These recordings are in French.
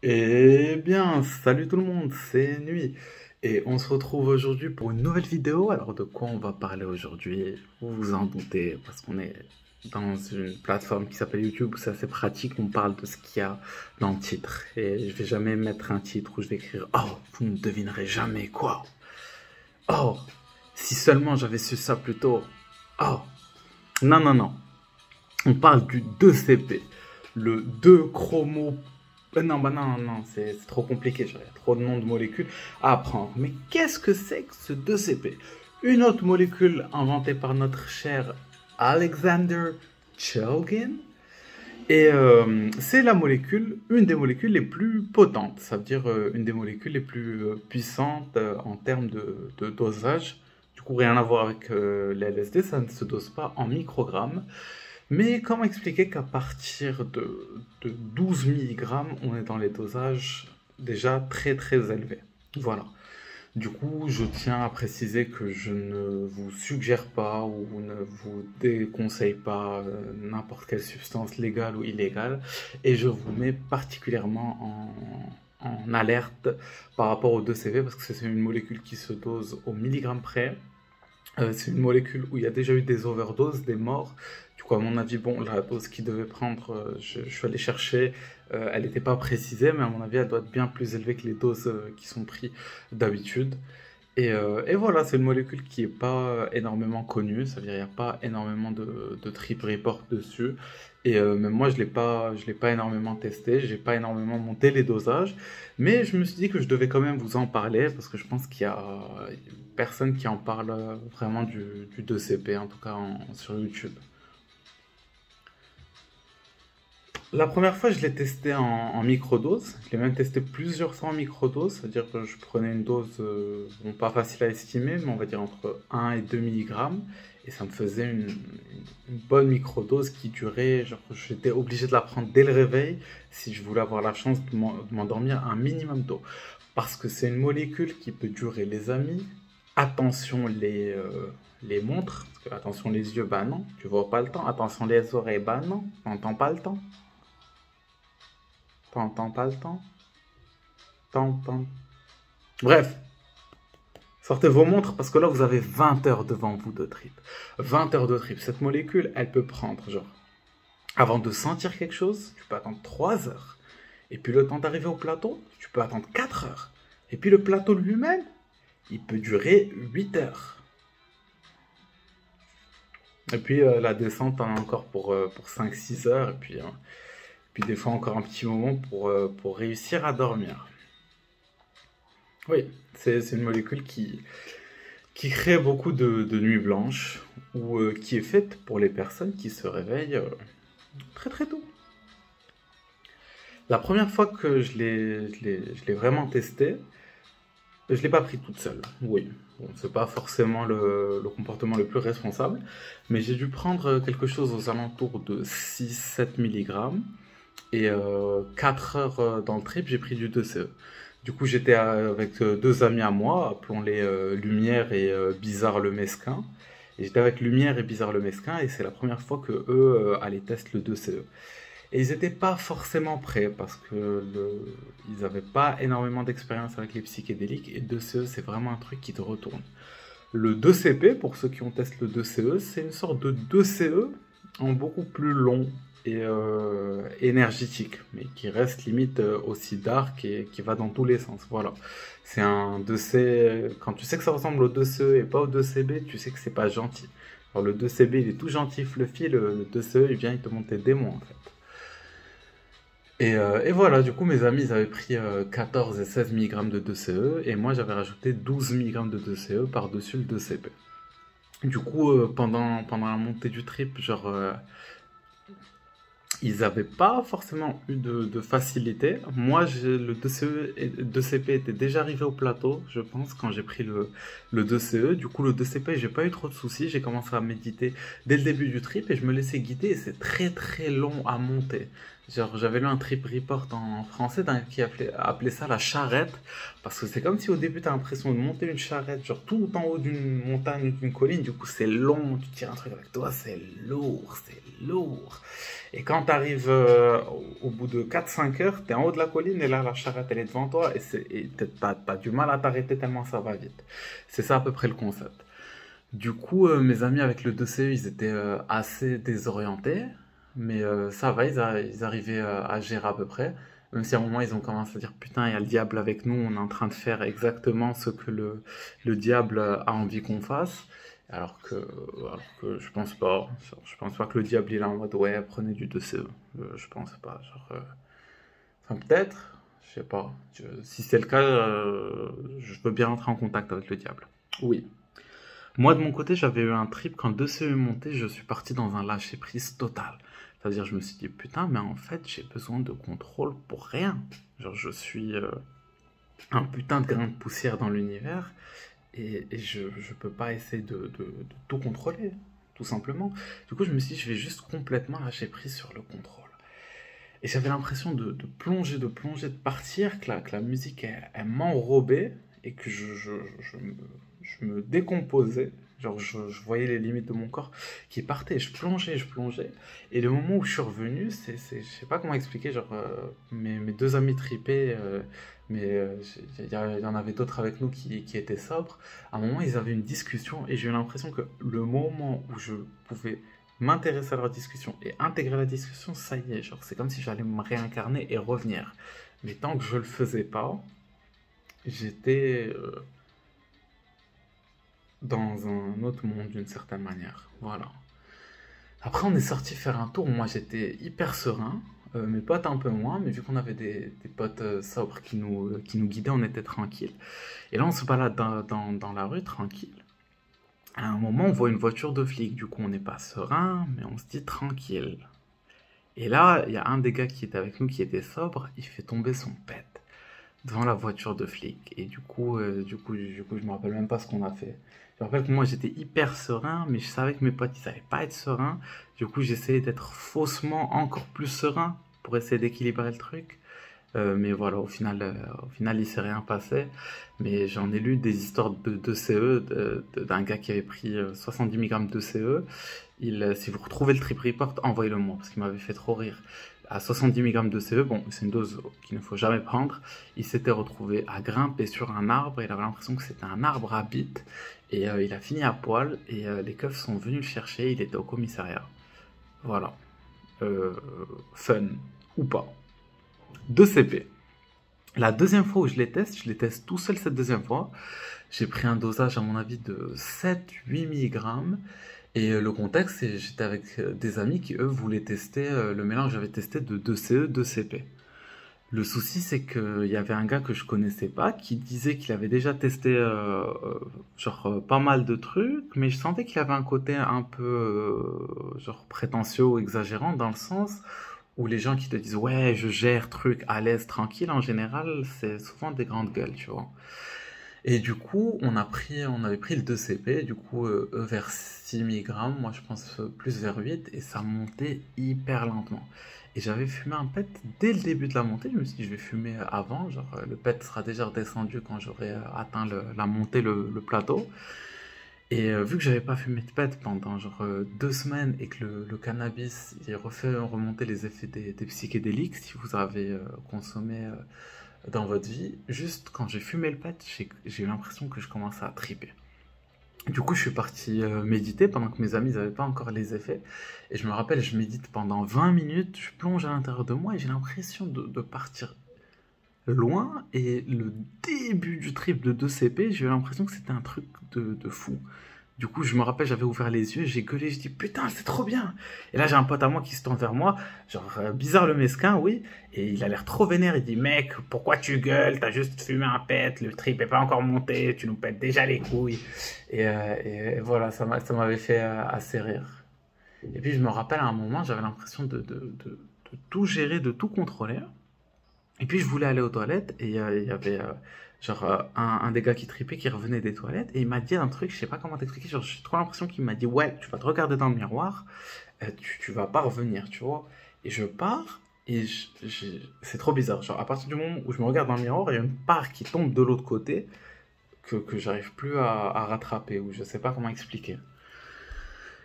Eh bien, salut tout le monde, c'est Nuit. Et on se retrouve aujourd'hui pour une nouvelle vidéo. Alors, de quoi on va parler aujourd'hui? Vous vous en doutez, parce qu'on est dans une plateforme qui s'appelle YouTube, où c'est assez pratique, on parle de ce qu'il y a dans le titre. Et je vais jamais mettre un titre où je vais écrire «Oh, vous ne devinerez jamais quoi! Oh, si seulement j'avais su ça plus tôt! Oh!» Non, non, non. On parle du 2CP, le 2 chromo. Non, bah non, non, c'est trop compliqué, il y a trop de noms de molécules à apprendre. Mais qu'est-ce que c'est que ce 2CP? Une autre molécule inventée par notre cher Alexander Chelgin. Et c'est la molécule, une des molécules les plus potentes, ça veut dire une des molécules les plus puissantes en termes de dosage. Du coup, rien à voir avec les LSD, ça ne se dose pas en microgrammes. Mais comment expliquer qu'à partir de 12 milligrammes, on est dans les dosages déjà très très élevés. Voilà. Du coup, je tiens à préciser que je ne vous suggère pas ou ne vous déconseille pas n'importe quelle substance légale ou illégale, et je vous mets particulièrement en alerte par rapport au 2CV parce que c'est une molécule qui se dose au milligramme près. C'est une molécule où il y a déjà eu des overdoses, des morts. Du coup, à mon avis, bon, la dose qu'il devait prendre, je suis allé chercher, elle n'était pas précisée, mais à mon avis, elle doit être bien plus élevée que les doses qui sont prises d'habitude. Et voilà, c'est une molécule qui n'est pas énormément connue, ça veut dire qu'il n'y a pas énormément de trip report dessus. Et même moi, je l'ai pas énormément testé, j'ai pas énormément monté les dosages, mais je me suis dit que je devais quand même vous en parler parce que je pense qu'il y a personne qui en parle vraiment du 2CP, en tout cas sur YouTube. La première fois, je l'ai testé en microdose. Je l'ai même testé plusieurs fois en microdose, c'est-à-dire que je prenais une dose, bon, pas facile à estimer, mais on va dire entre 1 et 2 milligrammes, et ça me faisait une bonne microdose qui durait, genre j'étais obligé de la prendre dès le réveil si je voulais avoir la chance de m'endormir un minimum d'eau. Parce que c'est une molécule qui peut durer, les amis. Attention les montres, parce que attention les yeux, bah non, tu vois pas le temps. Attention les oreilles, bah non, t'entends pas le temps. T'entends pas le temps? T'entends. Bref, sortez vos montres parce que là vous avez 20 heures devant vous de trip. 20 heures de trip. Cette molécule, elle peut prendre, genre, avant de sentir quelque chose, tu peux attendre 3 heures. Et puis le temps d'arriver au plateau, tu peux attendre 4 heures. Et puis le plateau lui-même, il peut durer 8 heures. Et puis la descente, t'en as encore pour 5-6 heures. Et puis des fois encore un petit moment pour réussir à dormir. Oui, c'est une molécule qui crée beaucoup de nuits blanches ou qui est faite pour les personnes qui se réveillent très très tôt. La première fois que je l'ai vraiment testé, je ne l'ai pas pris toute seule. Oui, bon, c'est pas forcément le comportement le plus responsable, mais j'ai dû prendre quelque chose aux alentours de 6-7 milligrammes. Et 4 heures dans le trip, j'ai pris du 2CE. Du coup, j'étais avec deux amis à moi, appelons-les Lumière et Bizarre le Mesquin. Et j'étais avec Lumière et Bizarre le Mesquin, et c'est la première fois que eux allaient tester le 2CE. Et ils n'étaient pas forcément prêts parce que ils n'avaient pas énormément d'expérience avec les psychédéliques, et 2CE, c'est vraiment un truc qui te retourne. Le 2CP, pour ceux qui ont testé le 2CE, c'est une sorte de 2CE en beaucoup plus long et énergétique, mais qui reste limite aussi dark et qui va dans tous les sens. Voilà. C'est un 2C. Quand tu sais que ça ressemble au 2CE et pas au 2CB, tu sais que c'est pas gentil. Alors le 2CB, il est tout gentil, fluffy, le 2CE, il vient, il te monte tes démons en fait. Et voilà, du coup, mes amis, ils avaient pris 14 et 16 mg de 2CE, et moi, j'avais rajouté 12 mg de 2CE par-dessus le 2CP. Du coup, pendant la montée du trip, genre, ils n'avaient pas forcément eu de facilité. Moi, le 2CE et 2CP était déjà arrivé au plateau, je pense, quand j'ai pris le 2CE. Du coup, le 2CP, j'ai pas eu trop de soucis. J'ai commencé à méditer dès le début du trip et je me laissais guider. Et c'est très très long à monter. Genre, j'avais lu un trip report en français qui appelait ça la charrette. Parce que c'est comme si au début, t'as l'impression de monter une charrette, genre tout en haut d'une montagne, d'une colline. Du coup, c'est long, tu tires un truc avec toi, c'est lourd, c'est lourd. Et quand t'arrives au bout de 4 5 heures, t'es en haut de la colline et là, la charrette, elle est devant toi et t'as du mal à t'arrêter tellement ça va vite. C'est ça à peu près le concept. Du coup, mes amis avec le 2CE, ils étaient assez désorientés, mais ça va, ils arrivaient à gérer à peu près. Même si à un moment, ils ont commencé à dire, putain, il y a le diable avec nous, on est en train de faire exactement ce que le diable a envie qu'on fasse. Alors que je pense pas que le diable il est en mode, ouais, prenez du 2CE. Je pense pas, enfin peut-être, je sais pas. Si c'est le cas, je veux bien rentrer en contact avec le diable. Oui. Moi, de mon côté, j'avais eu un trip quand 2CE est monté, je suis parti dans un lâcher-prise total. C'est-à-dire, je me suis dit, putain, mais en fait, j'ai besoin de contrôle pour rien. Genre, je suis un putain de grain de poussière dans l'univers et je peux pas essayer de tout contrôler, tout simplement. Du coup, je me suis dit, je vais juste complètement lâcher prise sur le contrôle. Et j'avais l'impression de plonger, de partir, que la musique, elle m'enrobait et que je me décomposais. Genre, je voyais les limites de mon corps qui partaient. Je plongeais. Et le moment où je suis revenu, je sais pas comment expliquer. Genre, mes deux amis tripés, mais il y en avait d'autres avec nous qui étaient sobres. À un moment, ils avaient une discussion et j'ai eu l'impression que le moment où je pouvais m'intéresser à leur discussion et intégrer la discussion, ça y est, genre c'est comme si j'allais me réincarner et revenir. Mais tant que je le faisais pas, j'étais dans un autre monde d'une certaine manière. Voilà. Après, on est sorti faire un tour. Moi, j'étais hyper serein. Mes potes un peu moins, mais vu qu'on avait des potes sobres qui nous guidaient, on était tranquille. Et là, on se balade dans la rue tranquille. À un moment, on voit une voiture de flic. Du coup, on n'est pas serein, mais on se dit tranquille. Et là, il y a un des gars qui était avec nous qui était sobre. Il fait tomber son pet devant la voiture de flic. Et je me rappelle même pas ce qu'on a fait. Je me rappelle que moi, j'étais hyper serein, mais je savais que mes potes, ils savaient pas être sereins. Du coup, j'essayais d'être faussement encore plus serein pour essayer d'équilibrer le truc. Mais voilà, au final, il s'est rien passé. Mais j'en ai lu des histoires de CE, d'un gars qui avait pris 70 mg de CE. Si vous retrouvez le trip report, envoyez-le moi, parce qu'il m'avait fait trop rire. À 70 mg de CE, bon, c'est une dose qu'il ne faut jamais prendre. Il s'était retrouvé à grimper sur un arbre. Il avait l'impression que c'était un arbre à bite. Et il a fini à poil. Et les keufs sont venus le chercher. Il était au commissariat. Voilà. Fun ou pas. 2CP. La deuxième fois où je les teste tout seul cette deuxième fois. J'ai pris un dosage à mon avis de 7-8 mg. Et le contexte, c'est j'étais avec des amis qui eux voulaient tester le mélange que j'avais testé de 2CE, 2CP. Le souci, c'est qu'il y avait un gars que je connaissais pas qui disait qu'il avait déjà testé pas mal de trucs, mais je sentais qu'il avait un côté un peu genre prétentieux ou exagérant dans le sens où les gens qui te disent ouais je gère truc à l'aise tranquille en général c'est souvent des grandes gueules tu vois. Et du coup on avait pris le 2CP du coup eux vers 6 mg, moi je pense plus vers 8 et ça montait hyper lentement. Et j'avais fumé un pet dès le début de la montée, je me suis dit je vais fumer avant, genre le pet sera déjà redescendu quand j'aurai atteint la montée, le plateau. Et vu que j'avais pas fumé de pet pendant 2 semaines et que le cannabis il refait remonter les effets des psychédéliques si vous avez consommé dans votre vie, juste quand j'ai fumé le pet, j'ai eu l'impression que je commençais à triper. Du coup, je suis parti méditer pendant que mes amis n'avaient pas encore les effets. Et je me rappelle, je médite pendant 20 minutes, je plonge à l'intérieur de moi et j'ai l'impression de partir loin. Et le début du trip de 2CP, j'ai eu l'impression que c'était un truc de fou. Du coup, je me rappelle, j'avais ouvert les yeux, j'ai gueulé, je dis putain, c'est trop bien. Et là, j'ai un pote à moi qui se tourne vers moi, bizarre le mesquin, oui. Et il a l'air trop vénère, il dit mec, pourquoi tu gueules? T'as juste fumé un pet, le trip est pas encore monté, tu nous pètes déjà les couilles. Et voilà, ça m'avait fait assez rire. Et puis, je me rappelle à un moment, j'avais l'impression de tout gérer, de tout contrôler. Et puis je voulais aller aux toilettes et il y avait un des gars qui tripait qui revenait des toilettes et il m'a dit un truc, je sais pas comment t'expliquer, j'ai trop l'impression qu'il m'a dit ouais, tu vas te regarder dans le miroir, tu vas pas revenir, tu vois. Et je pars Et c'est trop bizarre. Genre, à partir du moment où je me regarde dans le miroir, il y a une part qui tombe de l'autre côté que j'arrive plus à rattraper, ou je sais pas comment expliquer.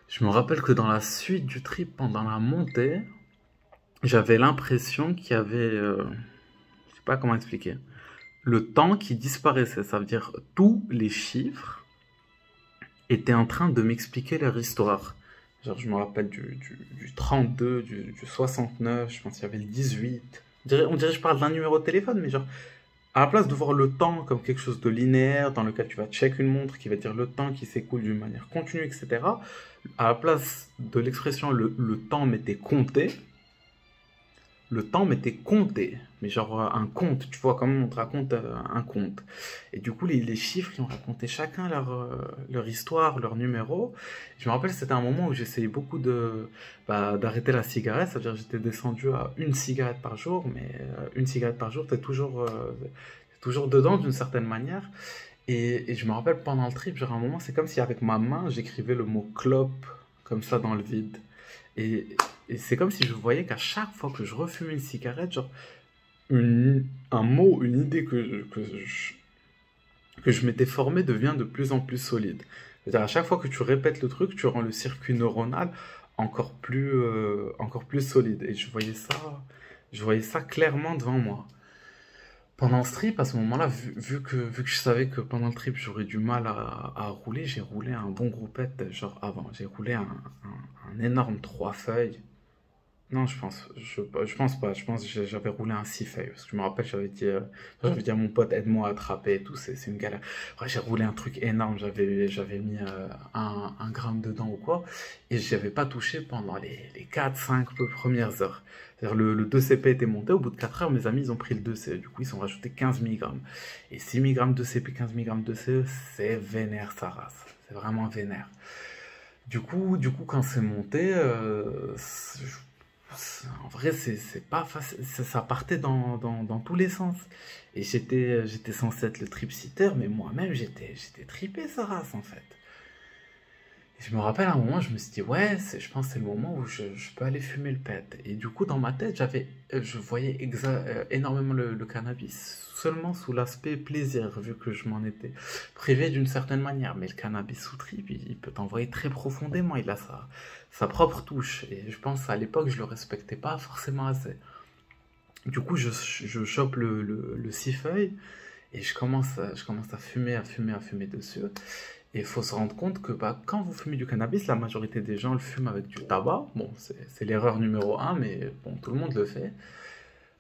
Je me rappelle que dans la suite du trip, pendant la montée, j'avais l'impression qu'il y avait, je sais pas comment expliquer, le temps qui disparaissait. Ça veut dire tous les chiffres étaient en train de m'expliquer leur histoire. Genre, je me rappelle du 32, du 69, je pense qu'il y avait le 18. On dirait que je parle d'un numéro de téléphone, mais genre, à la place de voir le temps comme quelque chose de linéaire, dans lequel tu vas check une montre qui va dire le temps qui s'écoule d'une manière continue, etc., à la place de l'expression le temps m'était compté, le temps m'était compté. Mais genre un conte, tu vois, comme on te raconte un conte. Et du coup, les chiffres, ils ont raconté chacun leur histoire, leur numéro. Je me rappelle, c'était un moment où j'essayais beaucoup d'arrêter la cigarette. C'est-à-dire que j'étais descendu à une cigarette par jour, mais une cigarette par jour, toujours dedans d'une certaine manière. Et je me rappelle pendant le trip, genre à un moment, c'est comme si avec ma main, j'écrivais le mot clope comme ça dans le vide. Et, et c'est comme si je voyais qu'à chaque fois que je refume une cigarette, genre un mot, une idée que je m'étais formé devient de plus en plus solide. C'est-à-dire à chaque fois que tu répètes le truc, tu rends le circuit neuronal encore plus solide. Et je voyais ça clairement devant moi. Pendant ce trip, à ce moment-là, vu que je savais que pendant le trip, j'aurais du mal à rouler, j'ai roulé un bon groupette, genre avant. J'ai roulé un énorme 3 feuilles. Non, je pense pas. Je pense que j'avais roulé un 6 feuilles. Parce que je me rappelle, j'avais dit à mon pote, aide-moi à attraper et tout. C'est une galère. Après, j'ai roulé un truc énorme. J'avais mis un gramme dedans ou quoi. Et je n'avais pas touché pendant les 4-5 premières heures. C'est-à-dire le 2CP était monté. Au bout de 4 heures, mes amis, ils ont pris le 2C. Du coup, ils ont rajouté 15 mg. Et 6 mg de CP, 15 mg de CE, c'est vénère sa race. C'est vraiment vénère. Du coup, quand c'est monté, en vrai, c'est pas facile. Ça partait dans tous les sens. Et j'étais censé être le tripsitter, mais moi-même, j'étais tripé, sa race, en fait. Et je me rappelle à un moment, je me suis dit, ouais, je pense que c'est le moment où je peux aller fumer le pet. Et du coup, dans ma tête, je voyais énormément le cannabis, seulement sous l'aspect plaisir, vu que je m'en étais privé d'une certaine manière. Mais le cannabis sous trip, il peut t'envoyer très profondément, il a sa propre touche. Et je pense à l'époque, je le respectais pas forcément assez. Du coup, je chope le 6 feuilles et je commence à fumer, à fumer dessus. Et il faut se rendre compte que bah, quand vous fumez du cannabis, la majorité des gens le fument avec du tabac. Bon, c'est l'erreur numéro un, mais bon, tout le monde le fait.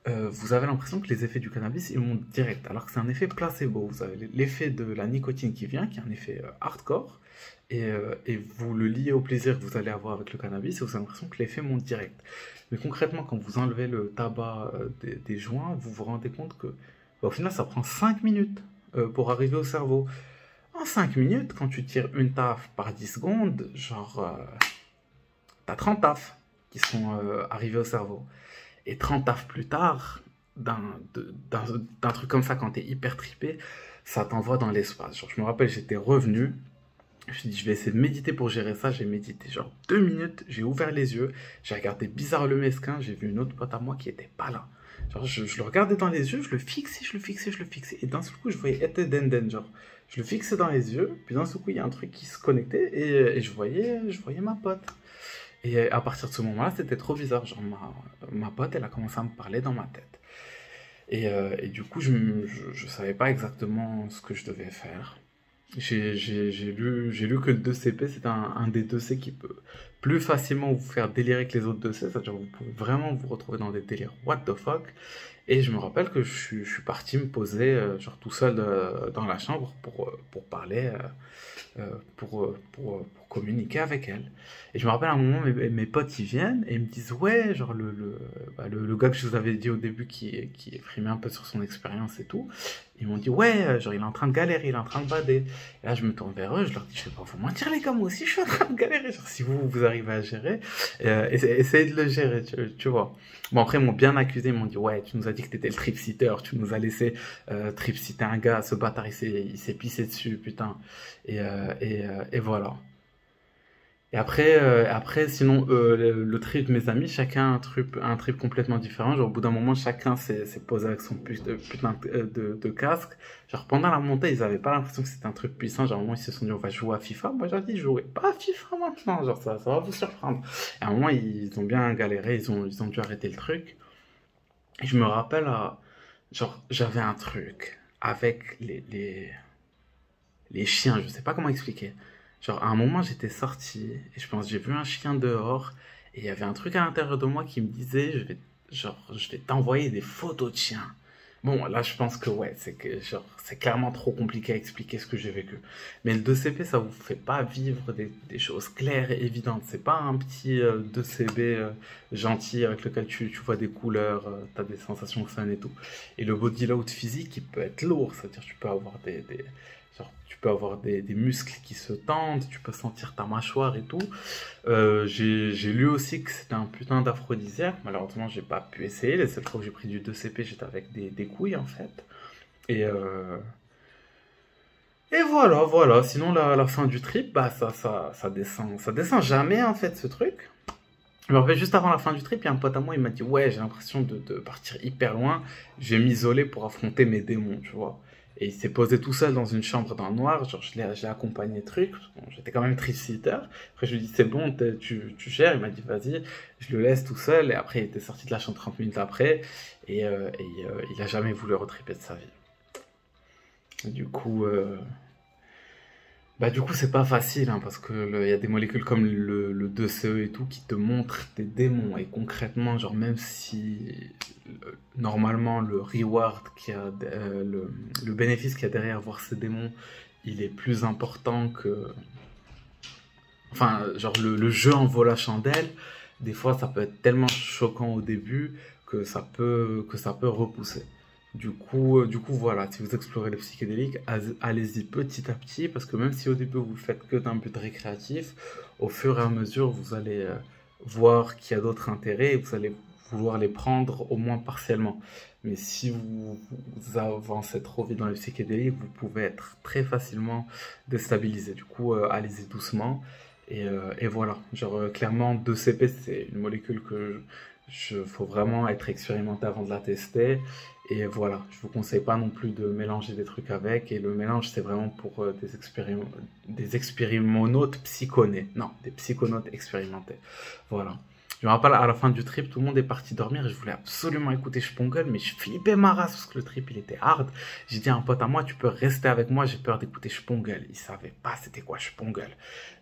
Vous avez l'impression que les effets du cannabis, ils montent direct, alors que c'est un effet placebo. Vous avez l'effet de la nicotine qui vient, qui est un effet hardcore, et vous le liez au plaisir que vous allez avoir avec le cannabis, et vous avez l'impression que l'effet monte direct. Mais concrètement, quand vous enlevez le tabac des joints, vous vous rendez compte que, bah, au final, ça prend 5 minutes pour arriver au cerveau. En 5 minutes, quand tu tires une taf par 10 secondes, genre, t'as 30 tafs qui sont arrivés au cerveau. Et 30 tafs plus tard, d'un truc comme ça, quand t'es hyper trippé, ça t'envoie dans l'espace. Genre, je me rappelle, j'étais revenu, je me suis dit, je vais essayer de méditer pour gérer ça. J'ai médité genre 2 minutes, j'ai ouvert les yeux, j'ai regardé bizarre le mesquin, j'ai vu une autre pote à moi qui était pas là. Genre, je le regardais dans les yeux, je le fixais, et d'un seul coup, je voyais Etedenden, genre, je le fixais dans les yeux, puis d'un seul coup, il y a un truc qui se connectait, et je voyais ma pote. Et à partir de ce moment-là, c'était trop bizarre. Genre, ma pote, elle a commencé à me parler dans ma tête. Et du coup, je savais pas exactement ce que je devais faire. J'ai lu que le 2CP, c'est un des 2C qui peut plus facilement vous faire délirer que les autres 2C. C'est-à-dire que vous pouvez vraiment vous retrouver dans des délires what the fuck. Et je me rappelle que je suis parti me poser genre tout seul dans la chambre pour parler, pour communiquer avec elle. Et je me rappelle à un moment, mes potes ils viennent et ils me disent ouais, genre le gars que je vous avais dit au début qui exprimait un peu sur son expérience et tout, ils m'ont dit ouais, genre il est en train de galérer, il est en train de bader. Et là je me tourne vers eux, je leur dis je vais pas vous mentir les gars, moi aussi je suis en train de galérer. Genre si vous arrivez à gérer, essayez de le gérer, tu vois. Bon après ils m'ont bien accusé, ils m'ont dit ouais, tu nous as dit que t'étais le trip-sitter, tu nous as laissé trip-sitter un gars, ce bâtard il s'est pissé dessus, putain. Et voilà. Et après sinon, le trip de mes amis, chacun un trip complètement différent. Genre, au bout d'un moment, chacun s'est posé avec son putain de casque. Genre, pendant la montée, ils avaient pas l'impression que c'était un truc puissant. Genre, à un moment, ils se sont dit, on va jouer à FIFA. Moi, j'ai dit, jouez pas à FIFA maintenant. Genre, ça va vous surprendre. Et à un moment, ils ont bien galéré. Ils ont dû arrêter le truc. Et je me rappelle, genre, j'avais un truc avec les chiens. Je sais pas comment expliquer. Genre, à un moment, j'étais sorti et je pense, j'ai vu un chien dehors et il y avait un truc à l'intérieur de moi qui me disait, je vais t'envoyer des photos de chiens. Bon, là, je pense que ouais, c'est clairement trop compliqué à expliquer ce que j'ai vécu. Mais le 2CP, ça vous fait pas vivre des choses claires et évidentes. C'est pas un petit 2CB gentil avec lequel tu vois des couleurs, t'as des sensations fun et tout. Et le body load physique, il peut être lourd, c'est-à-dire tu peux avoir genre, tu peux avoir des muscles qui se tendent, tu peux sentir ta mâchoire et tout. J'ai lu aussi que c'était un putain d'aphrodisiaque. Malheureusement, j'ai pas pu essayer. Les seules fois où j'ai pris du 2CP, j'étais avec des couilles en fait. Et, euh, et voilà. Sinon, la fin du trip, bah ça descend jamais en fait ce truc. Je me rappelle juste avant la fin du trip, il y a un pote à moi, il m'a dit ouais, j'ai l'impression de partir hyper loin. Je vais m'isoler pour affronter mes démons, tu vois. Et il s'est posé tout seul dans une chambre dans le noir, genre je l'ai accompagné truc, bon, j'étais quand même triciteur. Après je lui ai dit c'est bon, tu gères, il m'a dit vas-y, je le laisse tout seul, et après il était sorti de la chambre 30 minutes après, il a jamais voulu retriper de sa vie. Et du coup, c'est pas facile, hein, parce que il y a des molécules comme le 2CE et tout qui te montrent des démons. Et concrètement, genre, même si normalement le reward le bénéfice qu'il y a derrière voir ces démons, il est plus important que. Enfin, genre, le jeu en vaut la chandelle. Des fois, ça peut être tellement choquant au début que ça peut repousser. Du coup, voilà, si vous explorez les psychédéliques, allez-y petit à petit, parce que même si au début vous le faites que d'un but récréatif, au fur et à mesure, vous allez voir qu'il y a d'autres intérêts et vous allez vouloir les prendre au moins partiellement. Mais si vous avancez trop vite dans les psychédéliques, vous pouvez être très facilement déstabilisé. Du coup, allez-y doucement. Et voilà, genre clairement 2CP c'est une molécule faut vraiment être expérimenté avant de la tester. Et voilà, je vous conseille pas non plus de mélanger des trucs avec. Et le mélange, c'est vraiment pour des expérimonautes psychonés. Non, des psychonautes expérimentés. Voilà. Je me rappelle, à la fin du trip, tout le monde est parti dormir et je voulais absolument écouter Spongel, mais je flippais ma race parce que le trip, il était hard. J'ai dit à un pote à moi, tu peux rester avec moi, j'ai peur d'écouter Spongel. Il savait pas c'était quoi Spongel.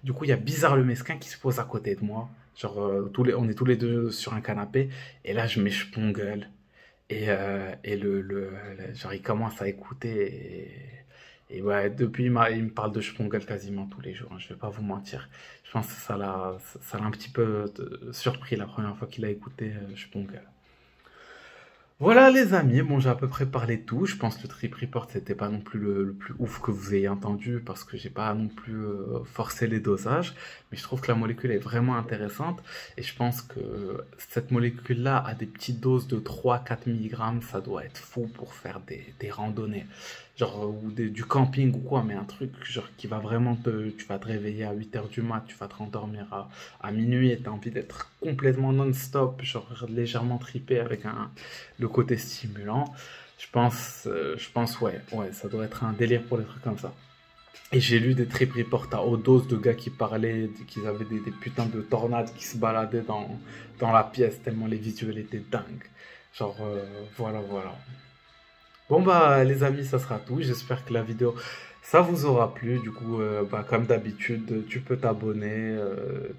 Du coup, il y a Bizarre le Mesquin qui se pose à côté de moi. Genre, on est tous les deux sur un canapé et là, je mets Spongel. Genre, il commence à écouter. Et ouais, depuis, il me parle de Spongel quasiment tous les jours, hein, je vais pas vous mentir. Je pense que ça l'a un petit peu surpris la première fois qu'il a écouté Spongel. Voilà les amis, bon j'ai à peu près parlé de tout, je pense que le trip report c'était pas non plus le plus ouf que vous ayez entendu parce que j'ai pas non plus forcé les dosages, mais je trouve que la molécule est vraiment intéressante et je pense que cette molécule là à des petites doses de 3-4 mg ça doit être fou pour faire des randonnées, genre du camping ou quoi, mais un truc genre qui va vraiment tu vas te réveiller à 8 heures du mat, tu vas te rendormir à minuit et t'as envie d'être complètement non-stop, genre légèrement tripé avec le côté stimulant. Je pense ouais, ça doit être un délire pour des trucs comme ça. Et j'ai lu des trip reports à haute dose de gars qui parlaient qu'ils avaient des putains de tornades qui se baladaient dans la pièce tellement les visuels étaient dingues. Genre, voilà. Bon bah les amis, ça sera tout. J'espère que la vidéo ça vous aura plu. Du coup, bah, comme d'habitude, tu peux t'abonner,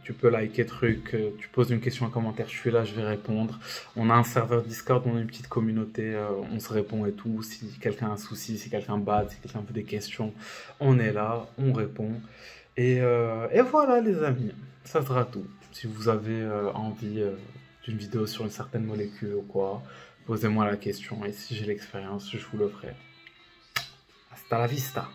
tu peux liker truc, tu poses une question en commentaire, je suis là, je vais répondre. On a un serveur Discord, on a une petite communauté, on se répond et tout. Si quelqu'un a un souci, si quelqu'un bad, si quelqu'un veut des questions, on est là, on répond. Et voilà les amis, ça sera tout. Si vous avez envie d'une vidéo sur une certaine molécule ou quoi, posez-moi la question et si j'ai l'expérience, je vous le ferai. Hasta la vista.